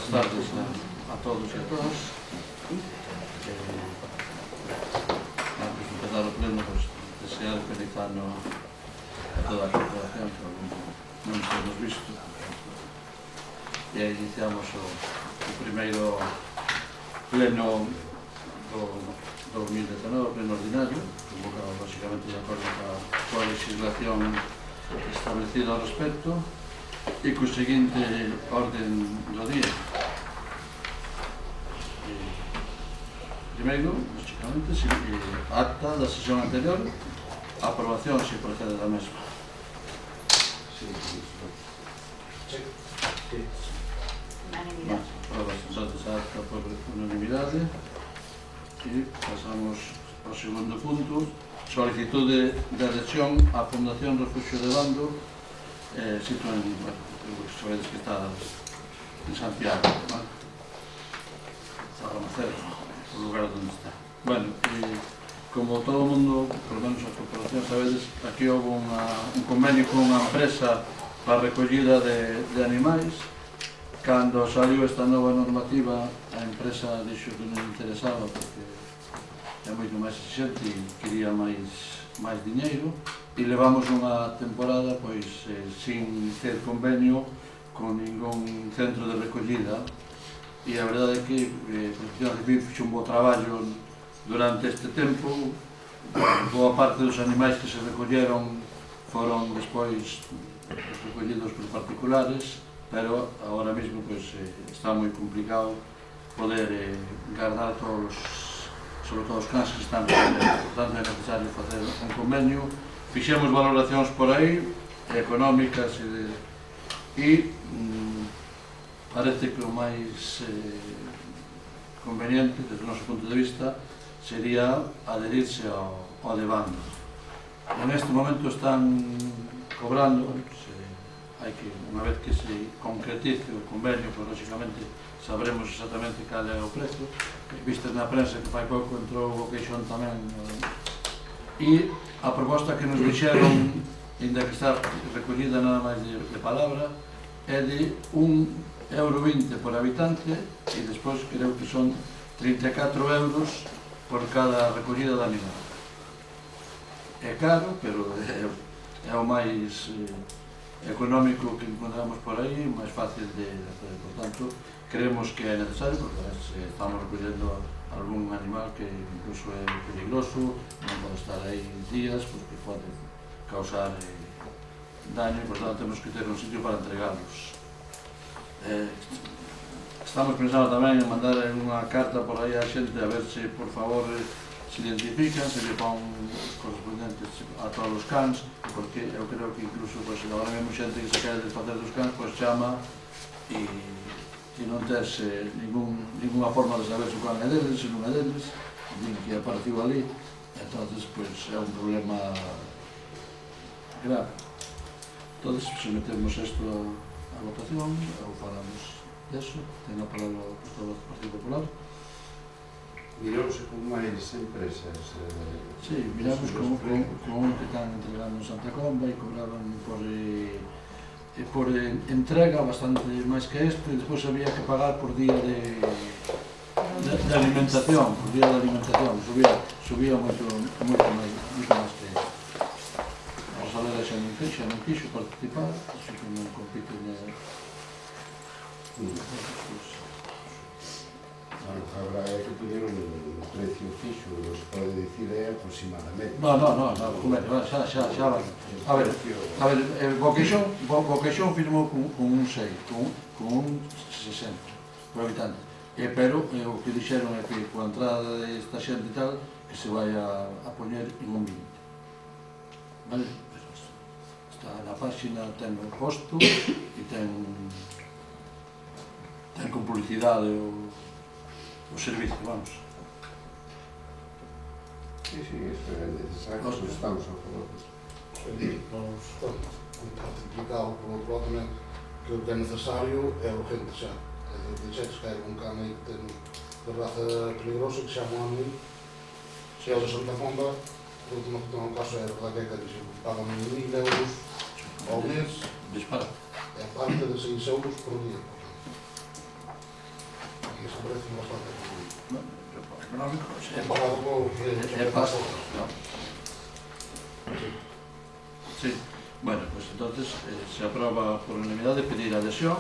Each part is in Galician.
tardes a todos e a todas. Antes de empezar o pleno, desear feliz ano a toda a corporación, que non nos temos visto. E aí iniciamos o primeiro pleno do 2019, pleno ordinario, convocado básicamente de acordo coa legislación establecida ao respecto e co seguinte orden do día. Primeiro, lógicamente, acta da sesión anterior, a aprobación se procede da mesma. Aprobación da acta por unanimidade. E pasamos ao segundo punto, solicitude de adhesión á Fundación Refugio de Bando, situada en, sabedes que está en Santiago, Zaramacero, o lugar onde está. Bueno, como todo o mundo, por lo menos a corporación, sabedes, aquí houve un convenio con unha empresa para a recollida de animais. Cando saliu esta nova normativa, a empresa dixo que non interesaba porque é moito máis exigente e quería máis diñeiro, e levamos unha temporada pois sin ter convenio con ningún centro de recollida, e a verdade é que Protección Civil fixo un bo traballo durante este tempo. Boa parte dos animais que se recolleron foron despois recollidos por particulares, pero agora mesmo pois, está moi complicado poder guardar todos, sobre todo os cans que están recolledos. Por tanto, é necesario facer un convenio. Fixemos valoracións por aí, económicas e parece que o máis conveniente, desde o noso punto de vista, sería adherirse ao de Bando. En este momento están cobrando, hai que, unha vez que se concretice o convenio, pues, lógicamente sabremos exactamente cal é o prezo. Vistes na prensa que fai pouco entrou o queixón tamén, e a proposta que nos dixeron, ainda que está recollida nada máis de palabra, é de €1,20 por habitante, e despois creo que son 34 euros por cada recollida de animal. É caro, pero é o máis económico que encontramos por aí, máis fácil de hacer. Por tanto, creemos que é necesario, porque estamos recollendo algún animal que incluso é peligroso, non pode estar aí días, porque pode causar daño, e por tanto temos que ter un sitio para entregarlos. Estamos pensando tamén en mandar unha carta por aí á xente a ver se, por favor, se identifican, se lle pon os correspondentes a todos os cans, porque eu creo que incluso agora mesmo xente que se quere desfacer dos cans, pois chama e non tes ninguna forma de saber se o can é deles, se non é deles, din que apareceu ali, entonces pois é un problema grave. Entonces, sometemos isto a votación, ou falamos deso. Ten a palabra o portavoz do Partido Popular. Mirouse con máis empresas? Sí, miramos con un que están entregando en Santa Comba e cobraban por entrega bastante máis que isto, e despois había que pagar por día de alimentación, subía moito máis que isto. A Rosaleda xa non quixo participar, así que non compite Habrá que poñer un precio fixo, non se pode dicir aproximadamente. Non, xa vai. A ver, Boqueixón firmou con un 6, con un 60 por habitante. Pero o que dixeron é que coa entrada desta xente e tal, que se vai a poñer en un 20. Vale? Está na página, ten o posto e ten con publicidade o servicio, vamos. Sí, isto é necesario, estamos a favor disso. Nós estamos implicado por outro lado tamén que o que é necesario é urgente xa. De xeitos que hai un can aí que ten de raza peligrosa que chamam a mí, se é o de Santa Comba, o último que ten o caso é a verdade que é carísimo. Pagan 1.000 euros ao mes, Dispara. é parte de 6 euros por día. precio bastante económico, comparado con que pasa, ¿no? Sí. Bueno, pues entonces se aproba por unanimidade pedir adhesión,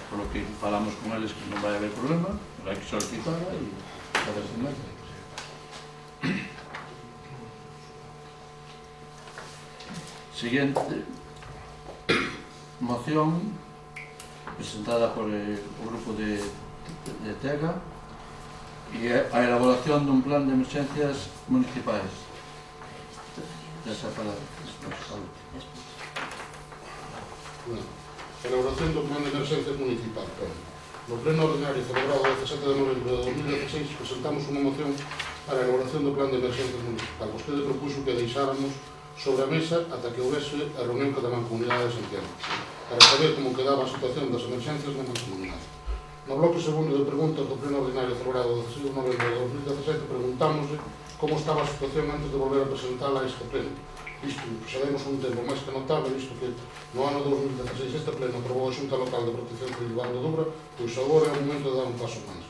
por lo que falamos con eles que non vai haber problema, pero hai que solicitarla e fazer sin máis. Siguiente moción presentada por o grupo de TEGA e a elaboración dun plan de emerxencias municipais. Esa palabra. Elaboración do plan de emerxencias municipal. No pleno ordinario celebrado o 17 de novembro de 2016 presentamos unha moción para a elaboración do plan de emerxencias municipal. Vostede propuxo que deixáramos sobre a mesa ata que houvese a reunión que da Mancomunidade de Santiago para saber como quedaba a situación das emerxencias na Mancomunidade. No bloque segundo de preguntas do pleno ordinario celebrado o 16 de novembro de 2017 preguntámosle como estaba a situación antes de volver a presentala a este pleno. Isto, sabemos un tempo máis que notable, visto que no ano 2016 este pleno aprobou a Xunta Local de Protección Civil de Valdedubra, pois agora é o momento de dar un paso máis.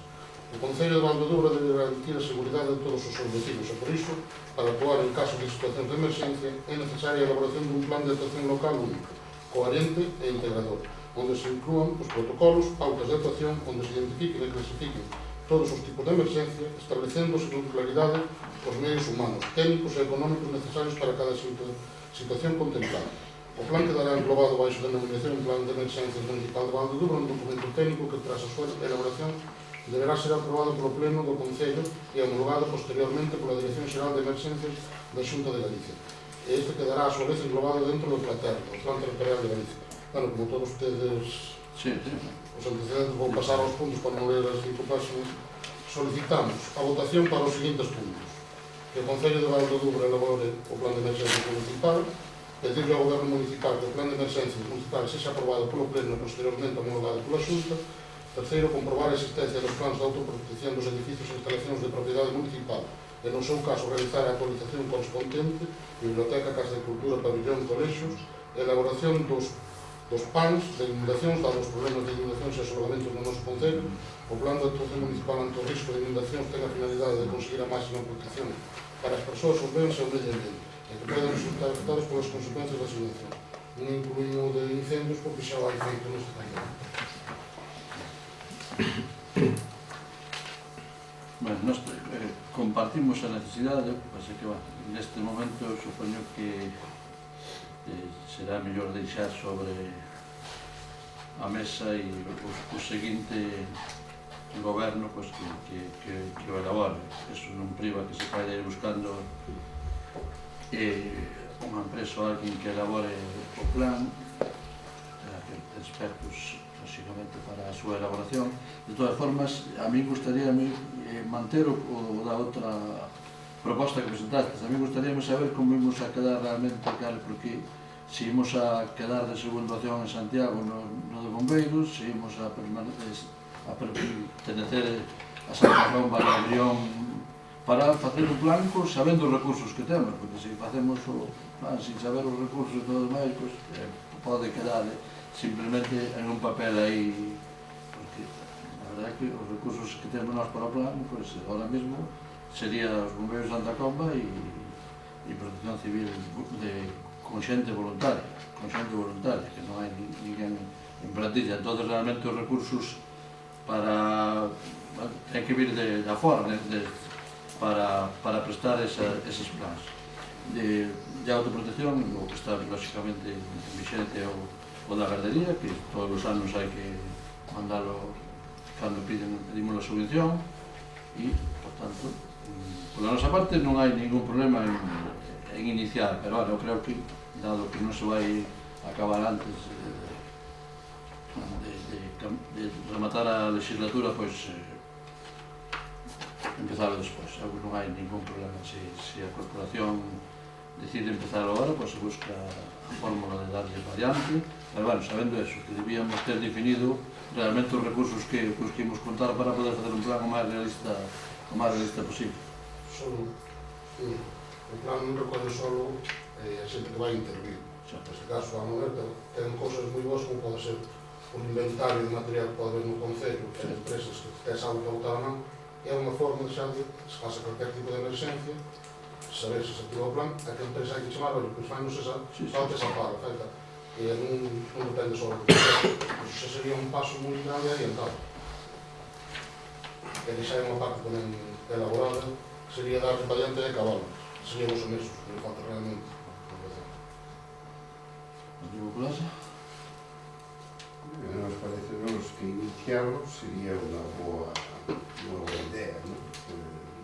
O Concello de Valdedubra debe garantir a seguridade de todos os seus vecinos e, por iso, para actuar en caso de situacións de emerxencia, é necesaria a elaboración dun plan de actuación local único, coherente e integrador, onde se inclúan os protocolos, pautas de actuación, onde se identifiquen e clasifiquen todos os tipos de emerxencia, establecéndose con claridade os medios humanos, técnicos e económicos necesarios para cada situación contemplada. O plan quedará englobado baixo da denominación Plan de Emerxencias Municipal de Valdedubra, un documento técnico que, tras a súa elaboración, deberá ser aprobado polo Pleno do Concello e homologado posteriormente pola Dirección Xeral de Emerxencias da Xunta de Galicia. E este quedará, a súa vez, englobado dentro do PLATER, o Plan Territorial de Galicia. Bueno, como todos ustedes... Os antecedentes, vou pasar aos puntos para non ler as 5 páginas. Solicitamos a votación para os seguintes puntos. Que o Concello de Valdedubra elabore o Plan de Emerxencias Municipal, pedirle ao Goberno Municipal que o Plan de Emerxencias Municipal sexa aprobado polo Pleno e posteriormente homologado pola Xunta. Terceiro, comprobar a existencia dos plans de autoprotección dos edificios e instalacións de propiedade municipal e, no seu caso, realizar a actualización correspondente, biblioteca, casa de cultura, pabellón, colexios, elaboración dos PANs de inundacións, dados os problemas de inundacións e asolagamentos no noso Concello. O plan de actuación municipal ante o risco de inundacións ten a finalidade de conseguir a máxima protección para as persoas, os bens e o medio ambiente, e que poden resultar afectados polas consecuencias das inundacións. Non incluímos de incendios porque xa vai feito neste Concello. Bueno, nós compartimos a necesidade, así que, neste momento, supoño que será mellor deixar sobre a mesa e o seguinte goberno que o elabore. Eso non priva que se vaya ir buscando unha empresa ou alguén que elabore o plan, expertos lógicamente para a súa elaboración. De todas formas, a mí gustaría manter o da outra proposta que presentaste. A mí gustaría saber como imos a quedar realmente, porque se imos a quedar de segunda opción en Santiago no de Bombeiros, se imos a pertenecer a Santa Comba e a Brión para facer un plan sabendo os recursos que temos, porque se facemos o plan sin saber os recursos e todo demais, pode quedar simplemente en un papel aí, porque a verdade é que os recursos que temos nós para o plan, ahora mesmo sería os Bombeiros de Santa Comba e Protección Civil con xente voluntaria, que non hai ninguén en plantilla. Entón, realmente os recursos ten que vir de fora para prestar eses plans. De autoprotección, o que está lógicamente vigente o da gardería, que todos os anos hai que mandalo cando pedimos a subvención e, por tanto, pola nosa parte non hai ningún problema en iniciar, pero eu creo que, dado que non se vai acabar antes de rematar a legislatura, pois empezarlo despois. Non hai ningún problema. Se a corporación decide empezar agora, pois se busca a fórmula de darlle variante, pero, bueno, sabendo eso, que debíamos ter definido realmente os recursos que imos contar para poder facer un plan o máis realista posible. O plan non recolle solo a xente que vai intervir. Neste caso, a mover, ten cousas moi boas como pode ser un inventario de material que pode haber no Concello, que as empresas que tes algo que botar a man, é unha forma de xa de, se pasa cualquier tipo de emergencia, saber se se activa o plan, a que empresa hai que chamar, olha, pois fai-nos esa, esa paga, feita. E non depende só do Concello. Pois xa sería un paso moi grande e adiantado. E que xa é unha parte tamén elaborada, sería dar para diante de cabalo. Serían os mesos, que me falta realmente. Nos parece que iniciarlo sería unha boa idea, non?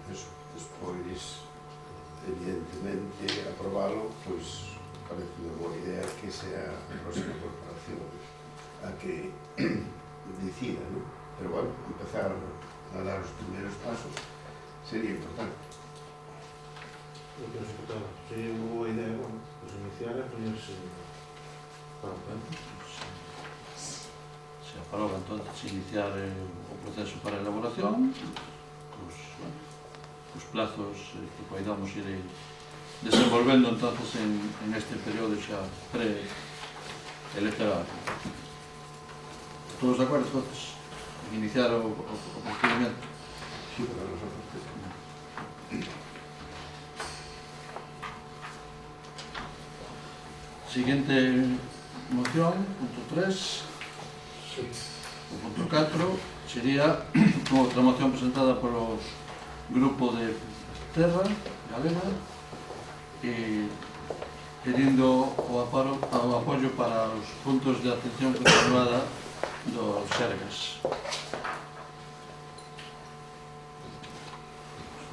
Despois, evidentemente, aprobarlo, pois parece unha boa idea que sea a próxima corporación a que decida, non? Pero, bueno, empezar a dar os primeiros pasos sería importante. Eu penso que sería unha boa idea, bueno, pois iniciar e poñerse para o tempo. Se aproba, entonces, iniciar o proceso para a elaboración, os plazos que podamos ir desenvolvendo entonces en este período xa pre-electoral. Todos de acordo, entonces, en iniciar o procedimento? Sí, para nosotros que sí. Siguiente moción, punto 3. Sí. O punto 4 sería outra moción presentada polo Grupo de Terra Galega e pedindo o apoio para os puntos de atención continuada dos Sergas.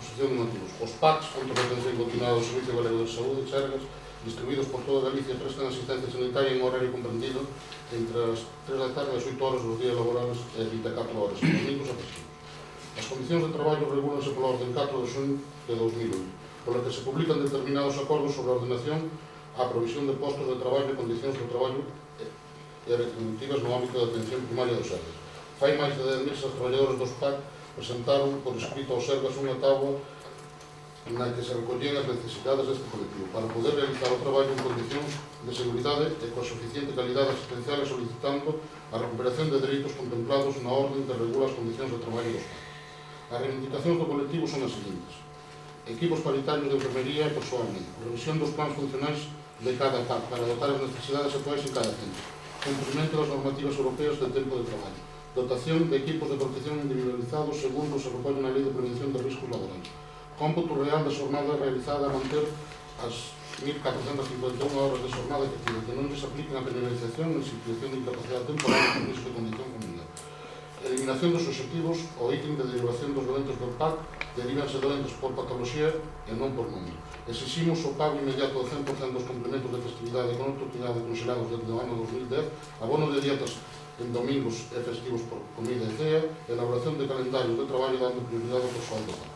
Exposición de motivos. Os PACs, puntos de atención continuada do Servicio Galego de Saúde, Sergas, distribuídos por toda Galicia, prestan asistencia sanitaria en horario comprendido entre as 3 da tarde e as 8 horas dos días laborables e 24 horas, en domingos e festivos. As condicións de traballo regulanse pola Orden 4 de xunio de 2001, pola que se publican determinados acordos sobre a ordenación á provisión de postos de traballo e condicións de traballo e retributivas no ámbito da atención primaria dos Sergas. Fai máis de 10 meses, os traballadores dos PAC presentaron por escrito aos Sergas unha táboa na que se recollían as necesidades deste colectivo para poder realizar o traballo en condicións de seguridade e coa suficiente calidade asistencial e solicitando a recuperación de dereitos contemplados na orden que regula as condicións de traballo dos PAC. As reivindicacións do colectivo son as seguintes: equipos paritarios de enfermería e persoal médico, revisión dos plans funcionais de cada PAC para dotar as necesidades actuais en cada centro, cumprimento das normativas europeas de tempo de traballo, dotación de equipos de protección individualizados segundo se recolle na Lei de Prevención de Riscos Laborais, cómputo real de xornada realizada a manter as 1.451 horas de xornada efectiva que non lles apliquen a penalización en situación de incapacidade temporal e permiso de condición familiar. Eliminación dos objetivos ou ítem de derivación dos doentes do PAC derivanse doentes por patoloxía e non por número. Exiximos o pago inmediato do 100% dos complementos de festividade con oportunidade congelados desde o ano 2010, abono de dietas en domingos e festivos por comida e cea, elaboración de calendarios de traballo dando prioridade ao persoal do PAC.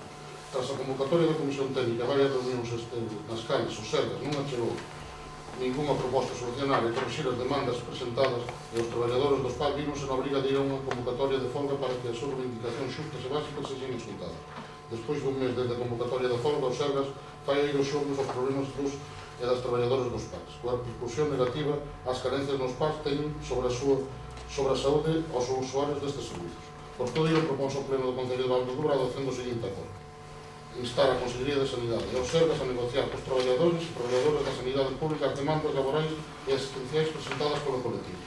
Tras a convocatoria da Comisión Técnica varias reunións nas cales os Sergas non achegou ninguna proposta solucionar e corrixir as demandas presentadas e os traballadores dos PAC vimos en obriga de ir a unha convocatoria de folga para que as súas reivindicacións xustas e básicas sexan escutadas. Despois dun mes desde a convocatoria da folga, os Sergas fai ir os xornos aos problemas dos e das traballadoras dos PACs, coa repercusión negativa ás carencias nos PACs teñen sobre a saúde aos usuarios destes servicios. Por todo ello, propónse ao Pleno do Concello de Val do Douro a adopción do seguinte acordo: instar a Consellería de Sanidade e os Sergas a negociar cos traballadores e traballadoras da sanidade pública as demandas laborais e asistenciais presentadas polo colectivo.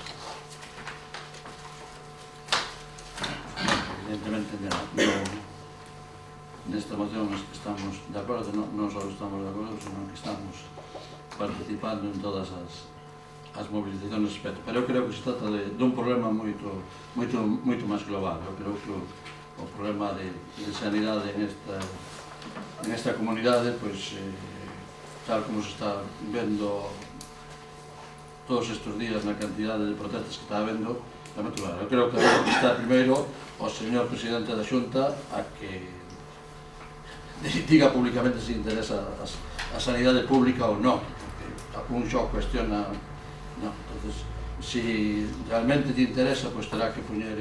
Evidentemente, nesta moción estamos de acordo, non só estamos de acordo, senón que estamos participando en todas as movilizacións respecto. Pero eu creo que se trata de un problema moito máis global. Eu creo que o problema de sanidade en esta comunidade, pois, tal como se está vendo todos estes días na cantidade de protestas que está habendo, é moi claro. Eu creo que está primeiro o señor presidente da Xunta a que diga públicamente se interesa a sanidade pública ou non, porque un xo cuestiona, non. Entonces, se realmente te interesa, pois terá que poñer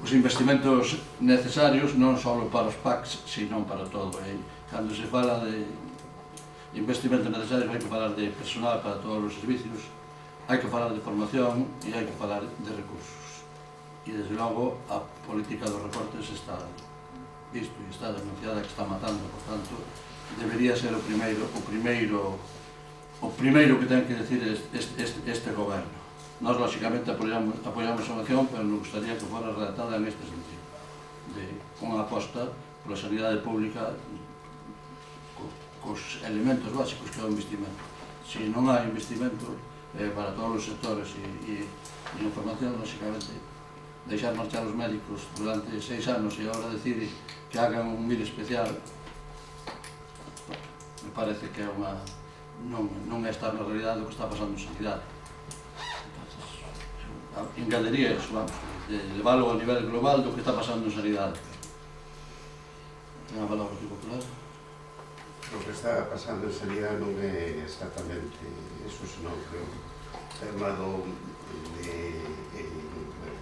os investimentos necesarios non só para os PACs, sino para todo. Cando se fala de investimentos necesarios, hai que falar de personal para todos os servicios, hai que falar de formación e hai que falar de recursos. E, desde logo, a política dos recortes está visto e está denunciada que está matando, por tanto, debería ser o primeiro que ten que decir este goberno. Nós, lógicamente, apoiamos a moción, pero nos gustaría que fora redactada en este sentido, de unha aposta pola sanidade pública cos elementos básicos que é o investimento. Se non hai investimento para todos os sectores e información, lógicamente, deixar marchar os médicos durante 6 anos e agora decir que hagan un MIR especial, me parece que é unha... non é estar na realidade do que está pasando en sanidade. Engadería eso, vamos, de leválo a nivel global do que está pasando en sanidade. Ten a palabra aquí popular. O que está pasando en sanidade non é exactamente eso, senón que o tema do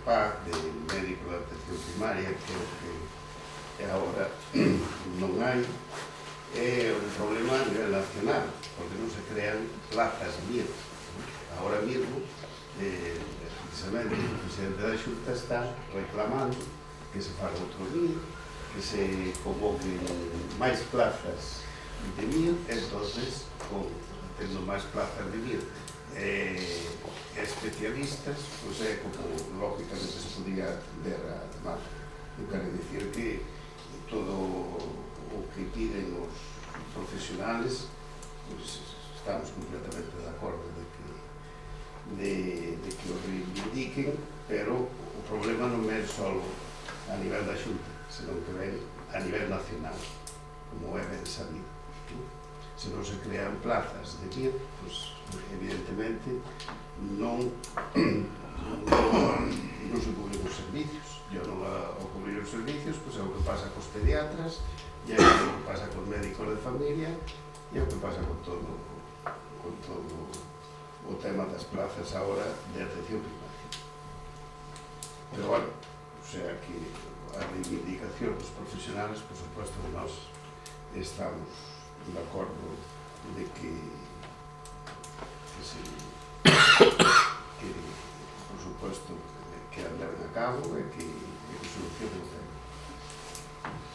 PAC, de médico de atención primaria, que agora non hai, é un problema a nivel nacional, porque non se crean plazas MIR. Agora mesmo, precisamente, o presidente da Xunta está reclamando que se faga outro MIR, que se convoquen máis plazas de MIR, entonces, tendo máis plazas de MIR, especialistas, pois é como lógicamente se podía ver a demanda. Non quero dicir que todo o que piden os profesionales, pois estamos completamente de acordo de que o reivindiquen, pero o problema non é só a nivel da Xunta, senón que ven a nivel nacional, como é ben sabido. Se non se crean plazas de MIR, pois evidentemente non se cubren os servicios. E non ao cubrir os servicios, pois é o que pasa cos pediatras, e é o que pasa cos médicos de familia, e é o que pasa con todo o tema das plazas agora de atención primaria. Pero, bueno, o sea que a reivindicación dos profesionales, por supuesto, que nós estamos de acordo de que por supuesto, que andar a cabo e que solucione o tema.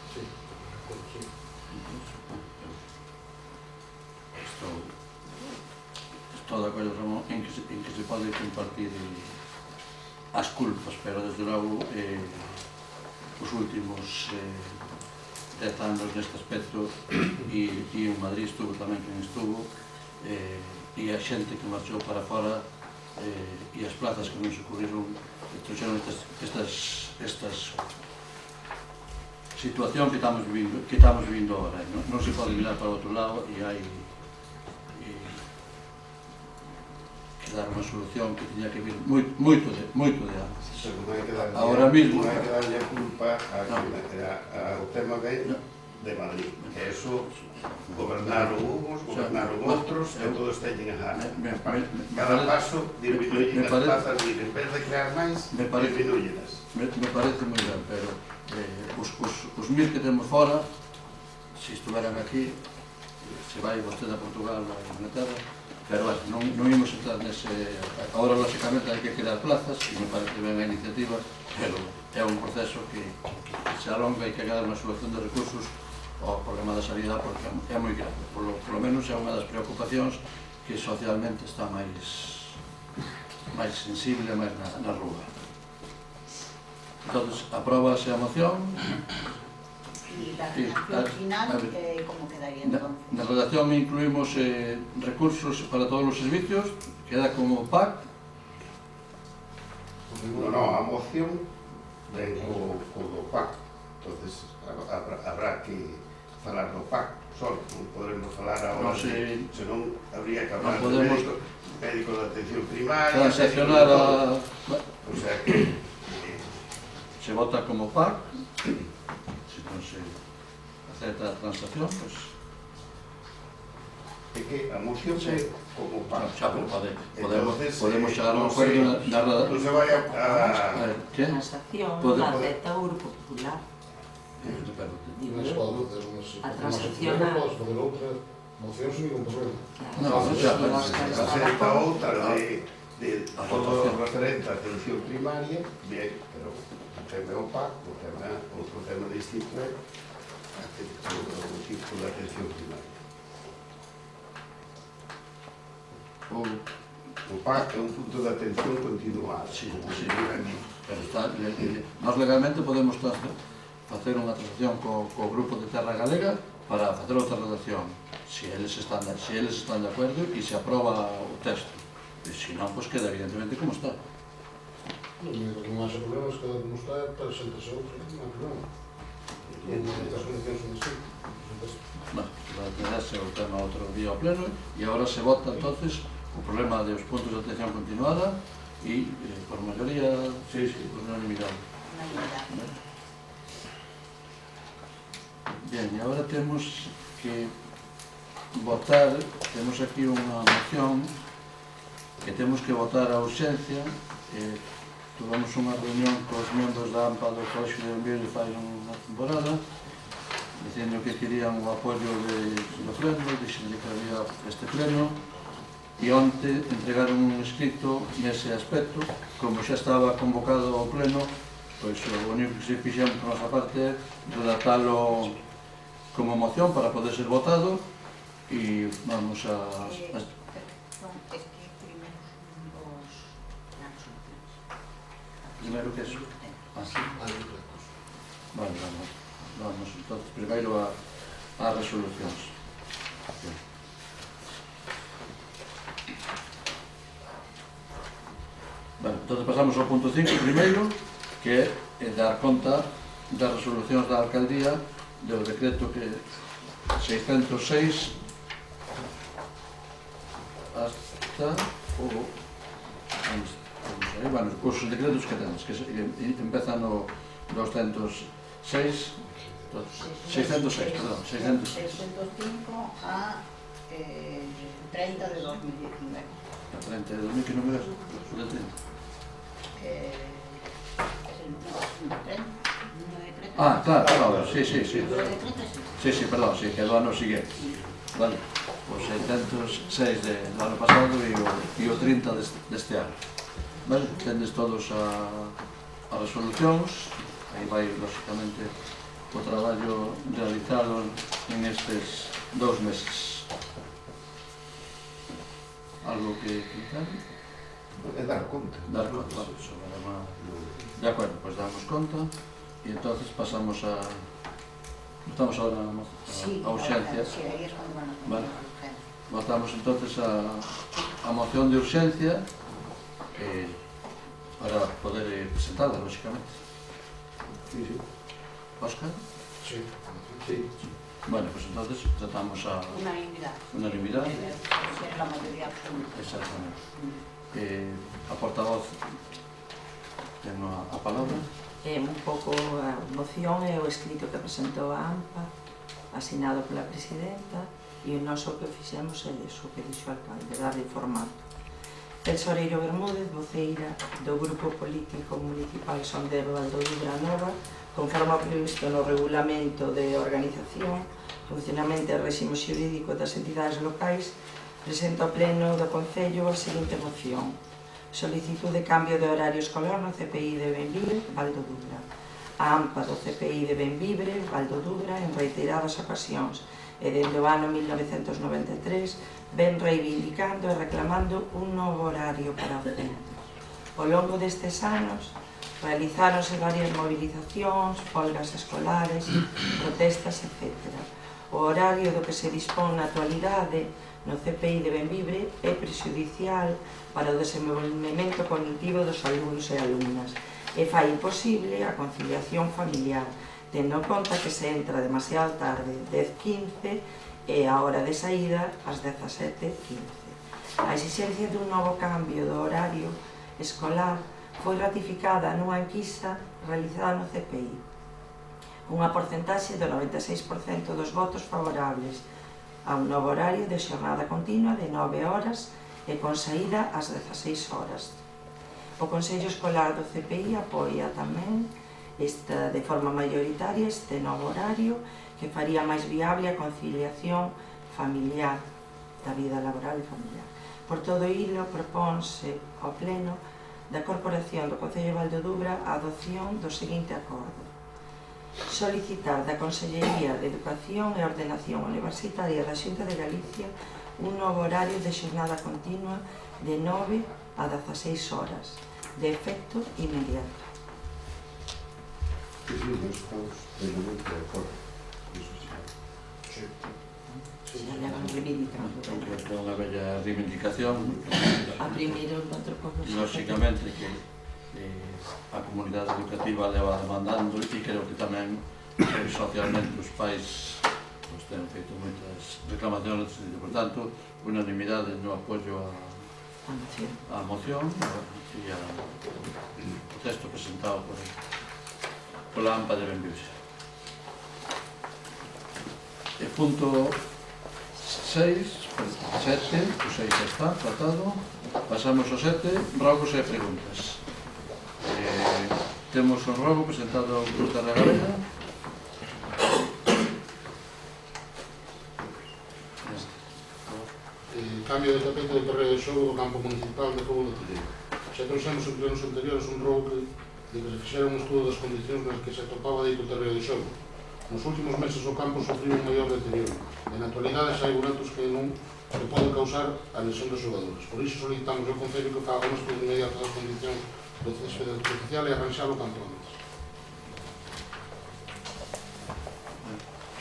Sí, sí. Estou de acordo, Ramón, en que se pode compartir as culpas, pero desde logo os últimos 10 anos neste aspecto, e en Madrid estuvo tamén quen estuvo, e a xente que marchou para fora e as plazas que non se cubriron trouxeron esta situación que estamos vivindo agora. Non se pode mirar para o outro lado e hai que dar unha solución que tiña que vir moito de antes. Agora mesmo non hai que darlle a culpa ao tema de Madrid, que eso gobernaron uns, gobernaron outros, e todos teñen a cada paso disminuyen as plazas, en vez de crear máis, disminuyenas. Me parece moi ben, pero os MIR que temos fora, se estuveran aquí, se vai vostede a Portugal, a Inglaterra, pero non imos entrar nese... Agora, lógicamente, hai que crear plazas, e me parece ben a iniciativa, pero é un proceso que se alonga e que hai que dar unha solución de recursos ao problema da sanidade, porque é moi grave. Por lo menos é unha das preocupacións que socialmente está máis sensible, máis na rúa. Entón, apróbase a moción. E da redacción final, como quedaría entonces? Na redacción incluímos recursos para todos os servicios, queda como PAC. Non, a moción ven co do PAC, entonces habrá que falar do PAC solo, non podremos falar agora, senón habría que hablar do médico de atención primaria, transaccionar a... O sea que se vota como PAC, se non se acepta a transacción, pois... É que a moción é como PAC. Xa, podemos chegar a un acuerdo na redacción. Non se vai a... Transacción, la acepta o Grupo Popular. Mas pode fazer a transacción, pode fazer outra moción sem ningún problema. Non, xa, acepta outra de de todo o referente á atención primaria, bien, pero o tema é opaco, outro tema distinto é o tipo de atención primaria. O PAC é un punto de atención continuada. Sí. Pero está, nós legalmente podemos facer unha transacción co grupo de Terra Galega para facer outra redacción, se eles están de acordo e se aproba o texto. E se non, pois queda evidentemente como está. O que non haxe problema é que como está, para xentase outro, non hai problema. As condicións son distintas. Vai quedarse o tema outro día ao pleno e agora se vota entonces o problema dos puntos de atención continuada e por maioría, por unanimidade. Bien, e agora temos que votar, temos aquí unha moción que temos que votar a urxencia. Tuvemos unha reunión cos membros da AMPA do Colexio de Bombeiros fai unha temporada dicindo que querían o apoio do pleno, dixenlle que había este pleno e onte entregaron un escrito nese aspecto. Como xa estaba convocado ao pleno, pois o único que se fixemos por nosa parte é redactalo como moción para poder ser votado e vamos a... Primeiro que eso. Vale, vamos entonces primeiro a resolucións. Vale, entonces pasamos ao punto 5 primeiro, que é dar conta das resolucións da alcaldía do decreto que 606 hasta o... Bueno, os decretos que tens, que empezan no 605 a 30 de 2019. A 30 de 2019, que número é? O de 30? Es el número 30. Ah, claro, sí. Sí, perdón, sí, que é do ano seguinte. Vale, o 606 do ano pasado e o 30 deste ano. Vale, tendes todos as resolucións, aí vai, lógicamente, o traballo realizado en estes 2 meses. Algo que quitar? É dar conta. Dar conta, vale, de acordo, pois damos conta e entonces pasamos a... Estamos ahora a urxencia. Sí, aí é cando van a... Vale. Votamos entonces a moción de urxencia para poder presentarla, lógicamente. Sí. Óscar? Sí. Bueno, pues entonces tratamos a... Unanimidad. Ser la mayoría absoluta. Exactamente. A portavoz ten a palabra. Un pouco a moción e o escrito que presentou a AMPA, asinado pola presidenta, e o noso que fixemos é iso que dixo o alcalde, darle formato. Tesoreiro Bermúdez, voceira do Grupo Político Municipal Sondero Valdodubra Nova, conforme previsto no Regulamento de Organización, Funcionamento e Réximo Xurídico das Entidades Locais, presenta ao Pleno do Concello a seguinte moción: solicitud de cambio de horario escolar no CPI de Benvibre, Valdodubra. A AMPA do CPI de Benvibre, Valdodubra, en reiteradas ocasións e dende o ano 1993, ven reivindicando e reclamando un novo horario para o centro. Ao longo destes anos, realizáronse varias movilizacións, folgas escolares, protestas, etc. O horario do que se dispón na actualidade no CPI de Benvibre é prexudicial para o desenvolvemento cognitivo dos alumnos e alumnas e fai imposible a conciliación familiar, tendo en conta que se entra demasiado tarde, 10:15, e a hora de saída ás 17:15. A exigencia dun novo cambio do horario escolar foi ratificada nunha enquisa realizada no CPI. Unha porcentaxe do 96% dos votos favorables a un novo horario de xornada continua de 9 horas e con saída ás 16 horas. O Consello Escolar do CPI apoia tamén de forma mayoritaria este novo horario que faría máis viable a conciliación familiar, da vida laboral e familiar. Por todo hilo, propónse ao Pleno da Corporación do Concello de Valdodubra a adopción do seguinte acordo: solicitar da Consellería de Educación e Ordenación Universitaria da Xunta de Galicia un novo horario de xornada continua de 9 a 16 horas, de efecto inmediato. Sí, nós estamos plenamente de acordo. Iso xa. Xa levan reivindicando. É unha bella reivindicación. A primeiro noutro pouco. Lóxicamente que a comunidade educativa leva demandando e creo que tamén socialmente os pais ten feito moitas reclamacións neste sentido. Por tanto, unanimidade no apoio á moción e ao texto presentado pola AMPA de Benviuse. E punto 7, o 6 está tratado. Pasamos ao 7, rogos e preguntas. Temos un rogo presentado por Terra Galega. Cambio de tapete do terreo de xogo do campo municipal de Fogo de Tilleiro. Xa trouxemos en plenos anteriores un rogo de que se fixera un estudo das condicións nas que se atopaba dito terreo de xogo. Nos últimos meses o campo sofriu un maior deterioro. En actualidade xa hai boletos que non se poden causar a lesión dos xogadores. Por iso solicitamos ao Concello que faga un estudo inmediato das condicións do céspede artificial e arranxalo canto antes.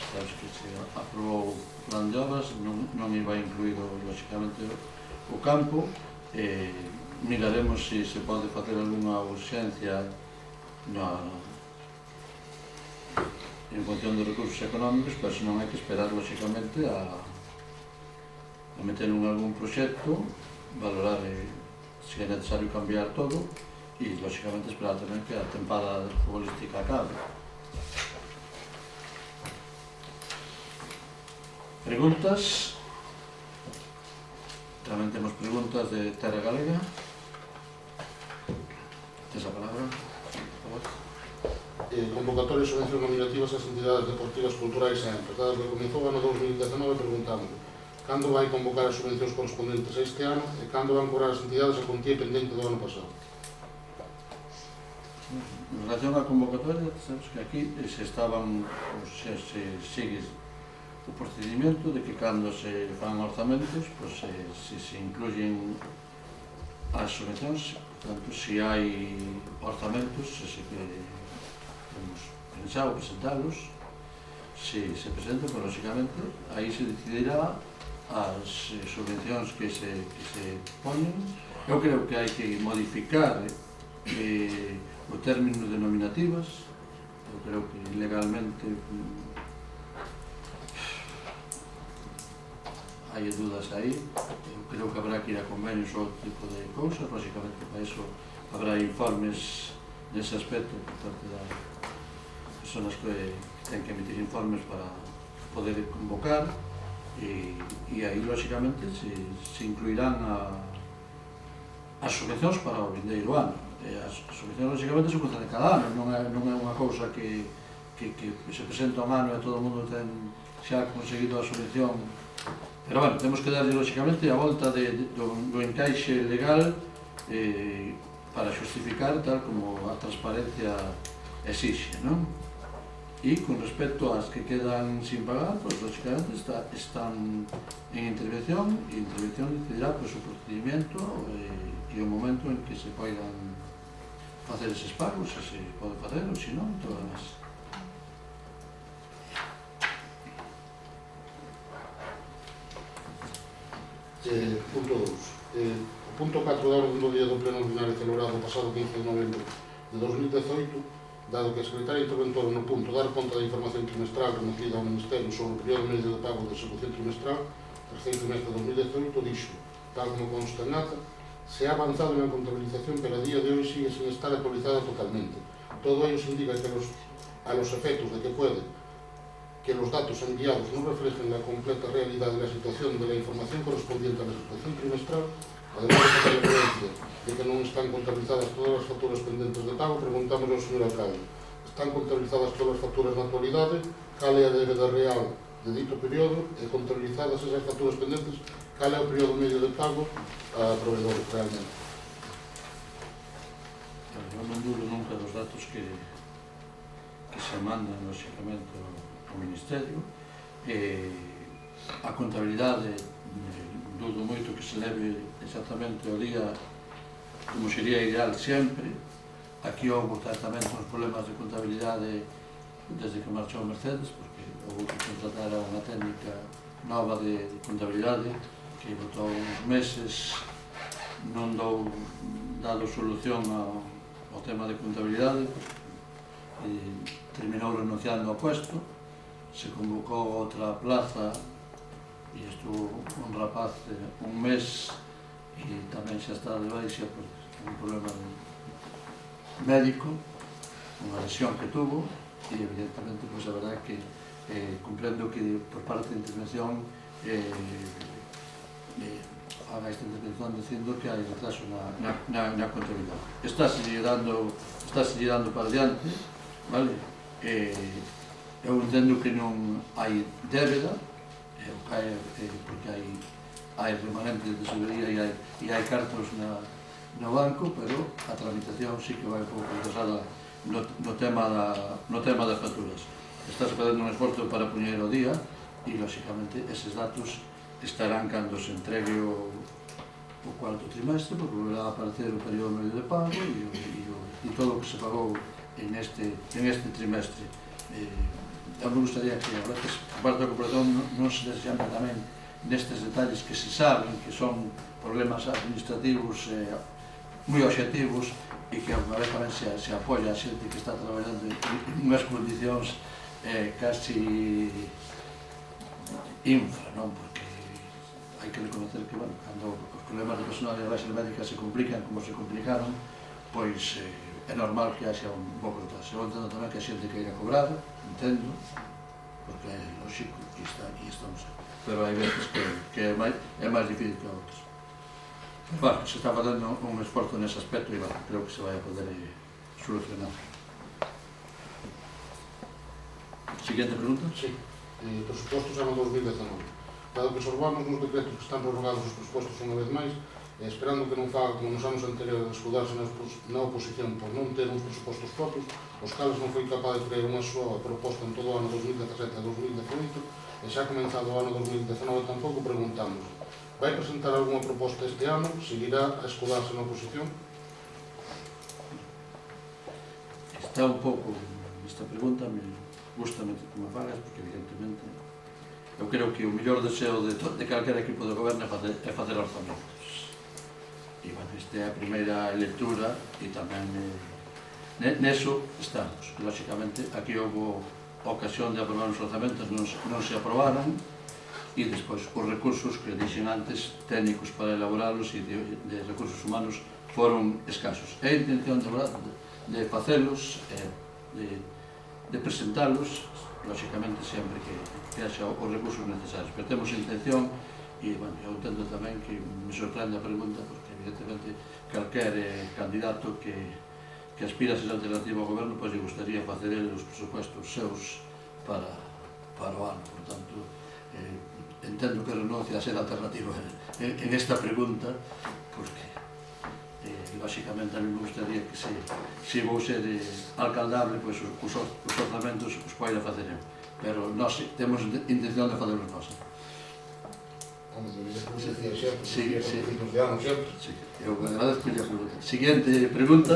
Sabes que se aprobou o plan de obras, non iba incluído lóxicamente o campo. Miraremos se se pode facer algunha urxencia en función dos recursos económicos, pero se non hai que esperar lóxicamente a meter en algún proxecto, valorar se é necesario cambiar todo e lóxicamente esperar tamén que a tempada futbolística acabe. Preguntas? Tamén temos preguntas de Terra Galega. Tes a palabra, por favor. Convocatorias de subvencións nominativas ás entidades deportivas, culturais e empres. Dadas que comezou o ano 2019, preguntamos cando vai convocar as subvencións correspondentes a este ano e cando van cobrar as entidades a cuantía pendente do ano pasado. En relación á convocatoria, sabes que aquí se sigue o procedimento de que cando se fan orzamentos, se incluyen as subvencións. Portanto, se hai orzamentos, se temos pensado presentalos, se presentan, pues, lógicamente, aí se decidirá as subvencións que se poñen. Eu creo que hai que modificar o término de nominativas. Eu creo que legalmente hai dudas aí. Eu creo que habrá que ir a convenios ou outro tipo de cousas. Lógicamente, para iso habrá informes nese aspecto por parte das persoas que ten que emitir informes para poder convocar, e aí, lógicamente, se incluirán as subvencións para o vindeiro ano. As subvencións, lógicamente, se conceden cada ano, non é unha cousa que se presenta un ano e todo o mundo ten xa conseguido a subvención. Pero, bueno, temos que darlle, lógicamente, a volta do encaixe legal para xustificar tal como a transparencia exixe, non? E con respecto ás que quedan sin pagar, pues, lógicamente están en intervención, e intervención decidirá pues, o procedimento e o momento en que se poidan facer eses pagos, se se pode facer ou se non, todo o demás. Punto 2. O punto 4 da orde do día do pleno ordinario celebrado o pasado 15 de novembro de 2018, dado que a secretaria interventora no punto dar conta da información trimestral remitida ao Ministerio sobre o período medio de pago de execución trimestral, terceiro trimestre de 2018, dixo, tal como consta en ata, se ha avanzado na contabilización, pero a día de hoy sigue sin estar actualizada totalmente. Todo ello se indica que a los efectos de que puede que los datos enviados no reflejen la completa realidad de la situación de la información correspondiente a la ejecución trimestral, además de que la referencia de que non están contabilizadas todas as facturas pendentes de pago, preguntamos ao señor alcalde, están contabilizadas todas as facturas na actualidade, cal é a débeda real de dito período e contabilizadas esas facturas pendentes, cal é o período medio de pago a proveedores realmente? Eu non dudo nunca dos datos que se mandan, lógicamente, ao Ministerio. A contabilidade, dudo moito que se leve exactamente o día como sería ideal sempre. Aquí houve tamén uns problemas de contabilidade desde que marchou Mercedes, porque houve que contratar unha técnica nova de contabilidade que botou uns meses, non dado solución ao tema de contabilidade, e terminou renunciando ao puesto. Se convocou outra plaza e estuvo un rapaz un mes e tamén xa está de baixa por un problema médico, unha lesión que tuvo, e evidentemente a verdade é que comprendo que por parte da intervención haga esta intervención dicindo que hai retraso na contabilidade. Estáse dando para diante, vale? Eu entendo que non hai débeda, porque hai remanentes de tesorería e hai cartos no banco, pero a tramitación sí que vai un pouco retrasada no tema das facturas. Estáse facendo un esforzo para poñer o día e, lógicamente, eses datos estarán cando se entregue o cuarto trimestre, porque volverá a aparecer o período medio de pago e todo o que se pagou en este trimestre. Eu me gustaría que a veces por parte da corporación non se desexame tamén nestes detalles que se saben que son problemas administrativos moi obxectivos e que alguna vez tamén se apoia a xente que está traballando en unhas condicións casi infra, non? Porque hai que reconocer que, bueno, cando os problemas de personal e de base médica se complican como se complicaron, pois é normal que haxa un pouco de retraso. Eu entendo tamén que a xente queira cobrar, entendo, porque é lógico que estamos aí. Pero hai veces que é máis difícil que outros. Bueno, se está facendo un esforzo nese aspecto e, bueno, creo que se vai a poder solucionar. Siguiente pregunta. Sí. Presupostos ano 2019. Dado que observamos nos decretos que están prorrogados os presupostos unha vez máis, esperando que non faga como nos anos anteriores de escudarse na oposición por non ter uns presupostos propios, os cales non foi capaz de crear unha súa proposta en todo o ano 2017 e 2018, e xa comenzado o ano 2019 tampouco, preguntamos: vai presentar algunha proposta este ano? Seguirá a escudarse na oposición? Está un pouco, esta pregunta me gusta que me fagas, porque evidentemente eu creo que o mellor deseo de calquera equipo de goberno é facer orzamentos. E, bueno, esta é a primeira lectura e tamén neso estamos. Lógicamente, aquí houve ocasión de aprobar os orzamentos, non se aprobaron, e despois os recursos que dixen antes, técnicos para elaborarlos e de recursos humanos, foron escasos. É a intención de facelos, de presentalos, lógicamente sempre que haxa os recursos necesarios, pero temos intención e, bueno, eu entendo tamén que me sorprende a pregunta, porque evidentemente calquer candidato que aspira a ser alternativo ao goberno, pois lle gustaría facer os presupuestos seus para o ano. Por tanto, entendo que renuncia a ser alternativo en esta pregunta, porque lógicamente a mí me gustaría que se vou ser alcaldable, pois os orzamentos os poida facer eu, pero nós temos intención de facerlos nós. Eu agradezco a pregunta. Siguiente pregunta.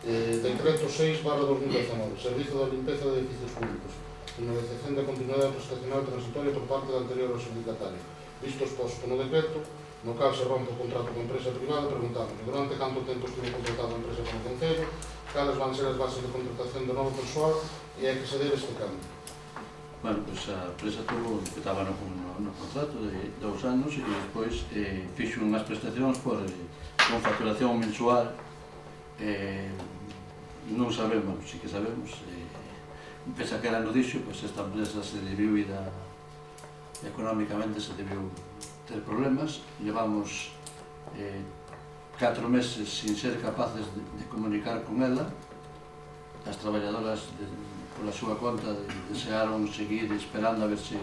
Decreto 6/2019, Servizo de Limpeza de Edificios Públicos, finalización da continuidade prestacional transitoria por parte da anterior adxudicataria. Visto exposto no decreto, no cal se rompe o contrato con empresa privada, preguntamos durante canto tempo estivo contratado a empresa con o Concello, cales van ser as bases de contratación do novo persoal e a que se debe este cambio. Bueno, pois a empresa tuvo que estaba no contrato de 2 anos e despois fixo unhas prestacións con facturación mensual. Non sabemos, si que sabemos, pese a que era no dixo, pois esta empresa se debiu ir económicamente, se debiu ter problemas. Llevamos 4 meses sin ser capaces de comunicar con ela. As traballadoras pola súa conta, desearon seguir esperando a ver se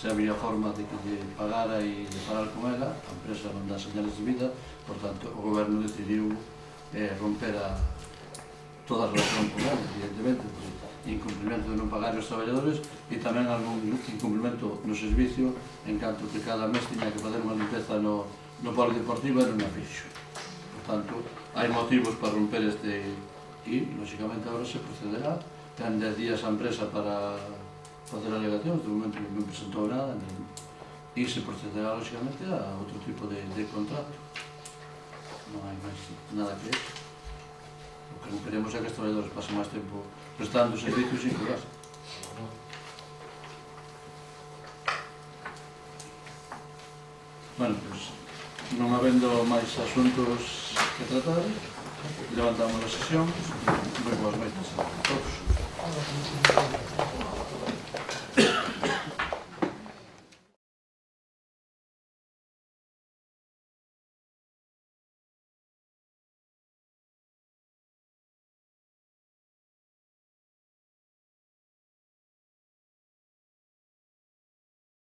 había forma de que lle pagara e de parar con ela. A empresa non dá señales de vida, por tanto, o goberno decidiu romper toda a relación con ela, evidentemente, por incumprimento de non pagar aos traballadores e tamén algún incumprimento no servicio, en canto que cada mes tiña que fazer unha limpeza no polideportivo e non a fixo. Por tanto, hai motivos para romper este e, lógicamente, agora se procederá. Ten 10 días a empresa para facer alegacións, de momento non presentou nada, e se procederá, lógicamente, a outro tipo de contrato. Non hai máis nada que eso. O que non queremos é que os traballadores pasen máis tempo prestando servicios sin cobrar. Bueno, pois, non habendo máis asuntos que tratar, levantamos a sesión. Moi boas noites a todos.